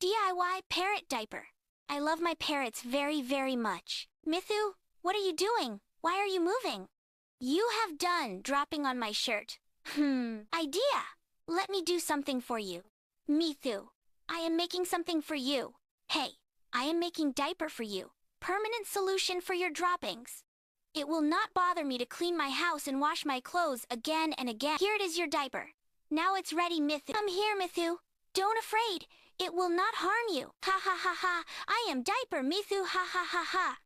DIY parrot diaper. I love my parrots very, very much. Mithu, what are you doing? Why are you moving? You have done dropping on my shirt. Idea! Let me do something for you. Mithu, I am making something for you. Hey, I am making diaper for you. Permanent solution for your droppings. It will not bother me to clean my house and wash my clothes again and again. Here it is, your diaper. Now it's ready, Mithu. Come here, Mithu. Don't afraid. It will not harm you. Ha ha ha ha. I am diaper Mithu, ha ha ha ha.